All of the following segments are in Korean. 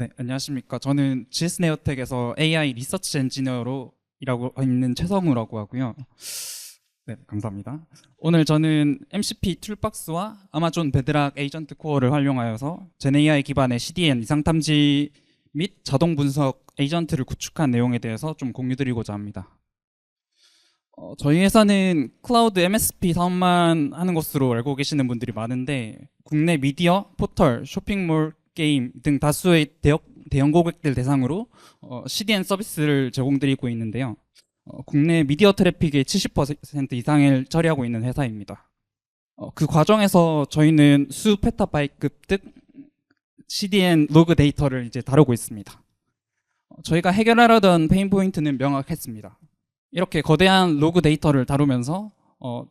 네, 안녕하십니까. 저는 GS네어텍에서 AI 리서치 엔지니어로 일하고 있는 최성우라고 하고요. 네, 감사합니다. 오늘 저는 MCP 툴박스와 아마존 베드락 에이전트 코어를 활용하여서 GenAI 기반의 CDN 이상 탐지 및 자동 분석 에이전트를 구축한 내용에 대해서 좀 공유드리고자 합니다. 저희 회사는 클라우드 MSP 사업만 하는 것으로 알고 계시는 분들이 많은데 국내 미디어, 포털, 쇼핑몰, 게임 등 다수의 대형 고객들 대상으로 CDN 서비스를 제공드리고 있는데요. 국내 미디어 트래픽의 70% 이상을 처리하고 있는 회사입니다. 그 과정에서 저희는 수 페타바이트급 등 CDN 로그 데이터를 이제 다루고 있습니다. 저희가 해결하려던 페인 포인트는 명확했습니다. 이렇게 거대한 로그 데이터를 다루면서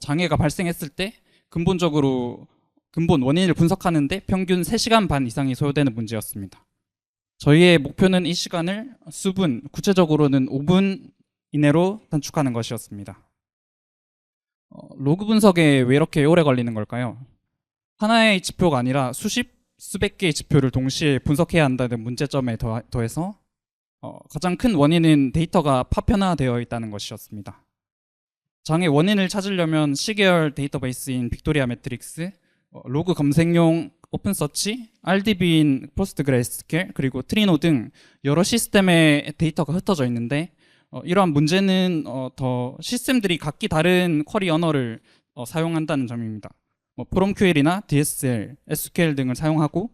장애가 발생했을 때 근본 원인을 분석하는데 평균 3시간 반 이상이 소요되는 문제였습니다. 저희의 목표는 이 시간을 수분, 구체적으로는 5분 이내로 단축하는 것이었습니다. 로그 분석에 왜 이렇게 오래 걸리는 걸까요? 하나의 지표가 아니라 수백 개의 지표를 동시에 분석해야 한다는 문제점에 더해서 가장 큰 원인은 데이터가 파편화되어 있다는 것이었습니다. 장애 원인을 찾으려면 시계열 데이터베이스인 빅토리아 매트릭스, 로그 검색용 오픈서치, RDB인 포스트그레스QL, 그리고 트리노 등 여러 시스템의 데이터가 흩어져 있는데 이러한 문제는 더 시스템들이 각기 다른 쿼리 언어를 사용한다는 점입니다. 프롬QL이나 DSL, SQL 등을 사용하고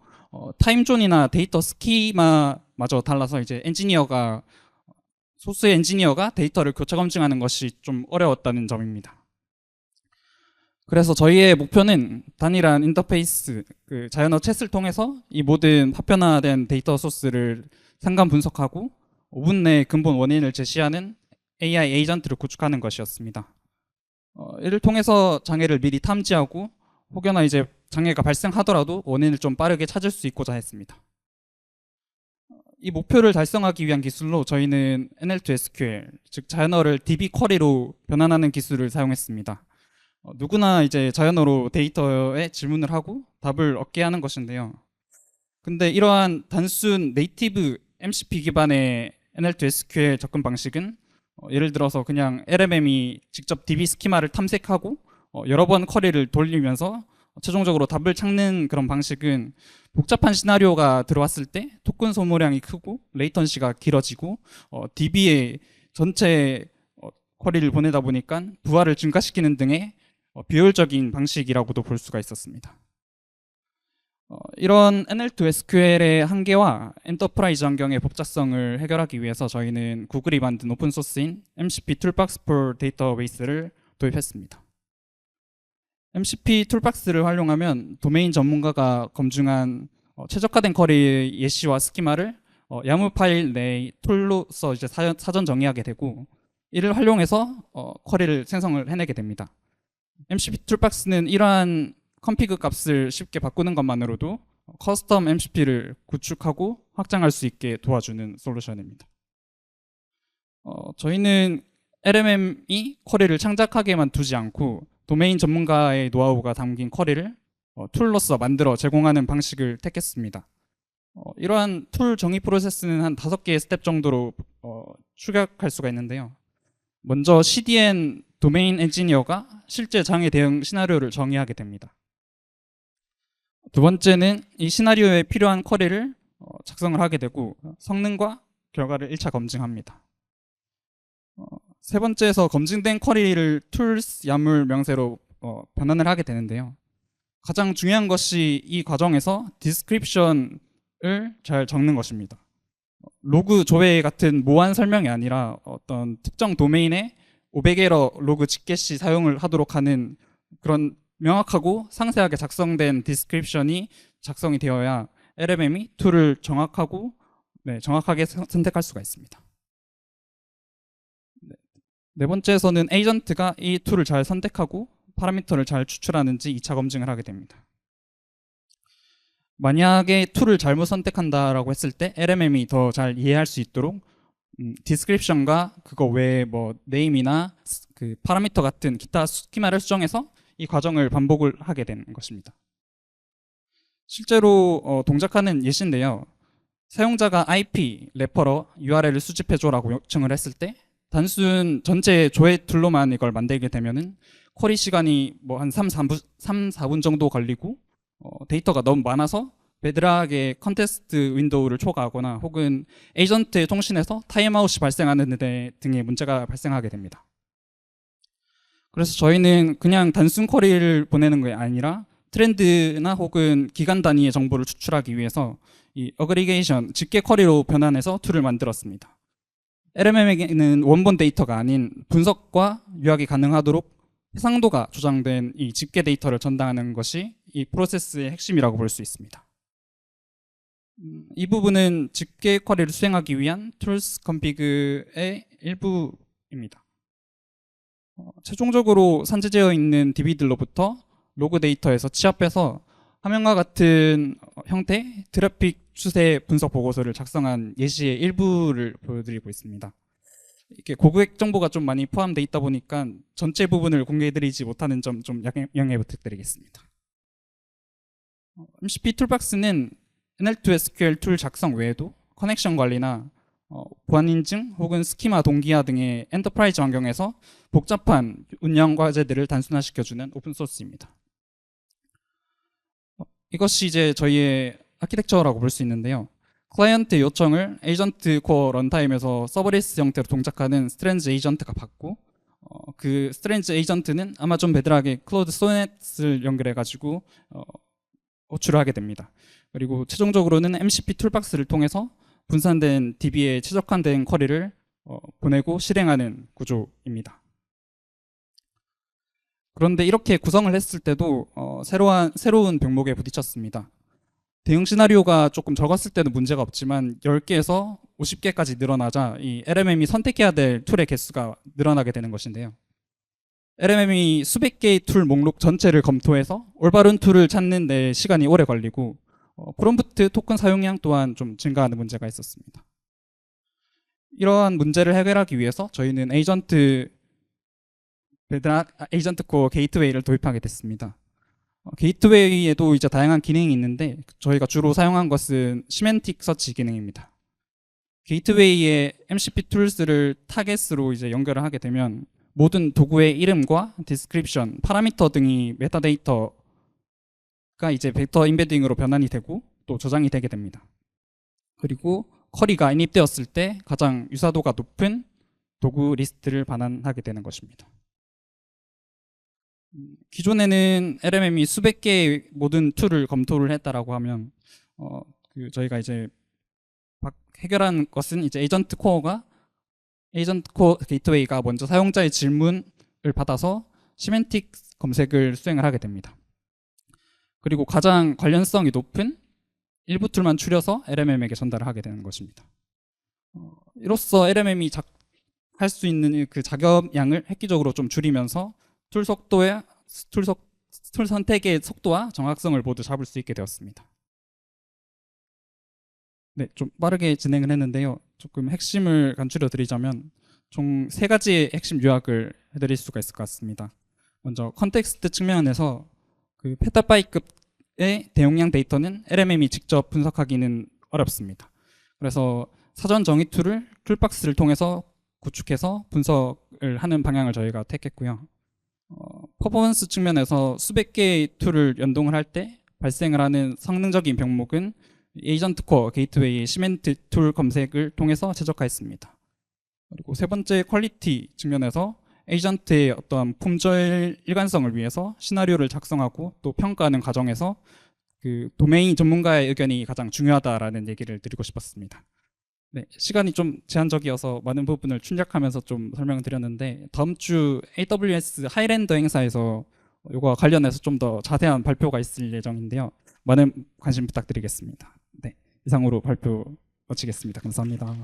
타임존이나 데이터 스키마마저 달라서 이제 소스 엔지니어가 데이터를 교차 검증하는 것이 좀 어려웠다는 점입니다. 그래서 저희의 목표는 단일한 인터페이스, 자연어 챗을 통해서 이 모든 파편화된 데이터 소스를 상관 분석하고 5분 내에 근본 원인을 제시하는 AI 에이전트를 구축하는 것이었습니다. 이를 통해서 장애를 미리 탐지하고 혹여나 이제 장애가 발생하더라도 원인을 좀 빠르게 찾을 수 있고자 했습니다. 이 목표를 달성하기 위한 기술로 저희는 NL2SQL, 즉 자연어를 DB 쿼리로 변환하는 기술을 사용했습니다. 누구나 이제 자연어로 데이터에 질문을 하고 답을 얻게 하는 것인데요. 근데 이러한 단순 네이티브 MCP 기반의 NL2SQL 접근 방식은 예를 들어서 그냥 LMM이 직접 DB 스키마를 탐색하고 여러 번 쿼리를 돌리면서 최종적으로 답을 찾는 그런 방식은 복잡한 시나리오가 들어왔을 때 토큰 소모량이 크고 레이턴시가 길어지고 DB에 전체 쿼리를 보내다 보니까 부하를 증가시키는 등의 비효율적인 방식이라고도 볼 수가 있었습니다. 이런 NL2SQL의 한계와 엔터프라이즈 환경의 복잡성을 해결하기 위해서 저희는 구글이 만든 오픈소스인 MCP 툴박스 for 데이터베이스를 도입했습니다. MCP 툴박스를 활용하면 도메인 전문가가 검증한 최적화된 쿼리의 예시와 스키마를 야무 파일 내의 툴로서 이제 사전 정의하게 되고 이를 활용해서 쿼리를 생성을 해내게 됩니다. MCP 툴박스는 이러한 컨피그 값을 쉽게 바꾸는 것만으로도 커스텀 MCP를 구축하고 확장할 수 있게 도와주는 솔루션입니다. 저희는 LMM이 쿼리를 창작하게만 두지 않고 도메인 전문가의 노하우가 담긴 쿼리를 툴로서 만들어 제공하는 방식을 택했습니다. 이러한 툴 정의 프로세스는 한 5개의 스텝 정도로 축약할 수가 있는데요. 먼저 CDN 도메인 엔지니어가 실제 장애 대응 시나리오를 정의하게 됩니다. 두 번째는 이 시나리오에 필요한 쿼리를 작성을 하게 되고 성능과 결과를 1차 검증합니다. 세 번째에서 검증된 쿼리를 tools 야물 명세로 변환을 하게 되는데요. 가장 중요한 것이 이 과정에서 description을 잘 적는 것입니다. 로그 조회 같은 모호한 설명이 아니라 어떤 특정 도메인에 500에러 로그 직게시 사용을 하도록 하는 그런 명확하고 상세하게 작성된 디스크립션이 작성이 되어야 LMM이 툴을 정확하게 선택할 수가 있습니다. 네 번째에서는 에이전트가 이 툴을 잘 선택하고 파라미터를 잘 추출하는지 2차 검증을 하게 됩니다. 만약에 툴을 잘못 선택한다라고 했을 때 LMM이 더 잘 이해할 수 있도록 디스크립션과 그거 외에 뭐 네임이나 그 파라미터 같은 기타 스키마를 수정해서 이 과정을 반복을 하게 되는 것입니다. 실제로 동작하는 예시인데요. 사용자가 IP, 레퍼러, URL을 수집해줘라고 요청을 했을 때 단순 전체 조회 툴로만 이걸 만들게 되면은 쿼리 시간이 뭐 한 4분 정도 걸리고 데이터가 너무 많아서 베드락의 컨테스트 윈도우를 초과하거나 혹은 에이전트의 통신에서 타임아웃이 발생하는 데 등의 문제가 발생하게 됩니다. 그래서 저희는 그냥 단순 쿼리를 보내는 게 아니라 트렌드나 혹은 기간 단위의 정보를 추출하기 위해서 이 어그리게이션, 집계 쿼리로 변환해서 툴을 만들었습니다. LMM에게는 원본 데이터가 아닌 분석과 요약이 가능하도록 해상도가 조장된 이 집계 데이터를 전달하는 것이 이 프로세스의 핵심이라고 볼 수 있습니다. 이 부분은 집계 쿼리를 수행하기 위한 툴스 컨피그의 일부입니다. 최종적으로 산재되어 있는 DB들로부터 로그 데이터에서 취합해서 화면과 같은 형태 트래픽 추세 분석 보고서를 작성한 예시의 일부를 보여드리고 있습니다. 이렇게 고객 정보가 좀 많이 포함되어 있다 보니까 전체 부분을 공개해드리지 못하는 점 좀 양해 부탁드리겠습니다. MCP 툴박스는 NL2 SQL 툴 작성 외에도 커넥션 관리나 보안 인증 혹은 스키마 동기화 등의 엔터프라이즈 환경에서 복잡한 운영 과제들을 단순화시켜주는 오픈소스입니다. 이것이 이제 저희의 아키텍처라고 볼 수 있는데요. 클라이언트 요청을 에이전트 코어 런타임에서 서버리스 형태로 동작하는 스트랜지 에이전트가 받고 그 스트랜지 에이전트는 아마존 베드락의 클로드 소넷을 연결해가지고 호출을 하게 됩니다. 그리고 최종적으로는 MCP 툴박스를 통해서 분산된 DB에 최적화된 쿼리를 보내고 실행하는 구조입니다. 그런데 이렇게 구성을 했을 때도 새로운 병목에 부딪혔습니다. 대응 시나리오가 조금 적었을 때는 문제가 없지만 10개에서 50개까지 늘어나자 이 LMM이 선택해야 될 툴의 개수가 늘어나게 되는 것인데요. LMM이 수백 개의 툴 목록 전체를 검토해서 올바른 툴을 찾는 데 시간이 오래 걸리고 프롬프트 토큰 사용량 또한 좀 증가하는 문제가 있었습니다. 이러한 문제를 해결하기 위해서 저희는 에이전트 코어 게이트웨이를 도입하게 됐습니다. 게이트웨이에도 이제 다양한 기능이 있는데 저희가 주로 사용한 것은 시멘틱 서치 기능입니다. 게이트웨이에 MCP 툴스를 타겟으로 이제 연결을 하게 되면 모든 도구의 이름과 디스크립션, 파라미터 등이 메타데이터가 이제 벡터 임베딩으로 변환이 되고 또 저장이 되게 됩니다. 그리고 쿼리가 인입되었을 때 가장 유사도가 높은 도구 리스트를 반환하게 되는 것입니다. 기존에는 LMM이 수백 개의 모든 툴을 검토를 했다라고 하면 저희가 이제 해결한 것은 이제 에이전트 코어 게이트웨이가 먼저 사용자의 질문을 받아서 시멘틱 검색을 수행을 하게 됩니다. 그리고 가장 관련성이 높은 일부 툴만 추려서 LMM에게 전달을 하게 되는 것입니다. 이로써 LMM이 할 수 있는 그 작업량을 획기적으로 좀 줄이면서 툴 선택의 속도와 정확성을 모두 잡을 수 있게 되었습니다. 네, 좀 빠르게 진행을 했는데요. 조금 핵심을 간추려 드리자면 총 3가지의 핵심 요약을 해드릴 수가 있을 것 같습니다. 먼저 컨텍스트 측면에서 그 페타바이트급의 대용량 데이터는 LMM이 직접 분석하기는 어렵습니다. 그래서 사전 정의 툴을 툴박스를 통해서 구축해서 분석을 하는 방향을 저희가 택했고요. 퍼포먼스 측면에서 수백 개의 툴을 연동을 할 때 발생을 하는 성능적인 병목은 에이전트 코어 게이트웨이 시멘트 툴 검색을 통해서 최적화했습니다. 그리고 세 번째 퀄리티 측면에서 에이전트의 어떠한 품질 일관성을 위해서 시나리오를 작성하고 또 평가하는 과정에서 그 도메인 전문가의 의견이 가장 중요하다라는 얘기를 드리고 싶었습니다. 네, 시간이 좀 제한적이어서 많은 부분을 충족하면서 좀 설명을 드렸는데 다음 주 AWS 하이랜더 행사에서 이거와 관련해서 좀 더 자세한 발표가 있을 예정인데요. 많은 관심 부탁드리겠습니다. 네, 이상으로 발표 마치겠습니다. 감사합니다.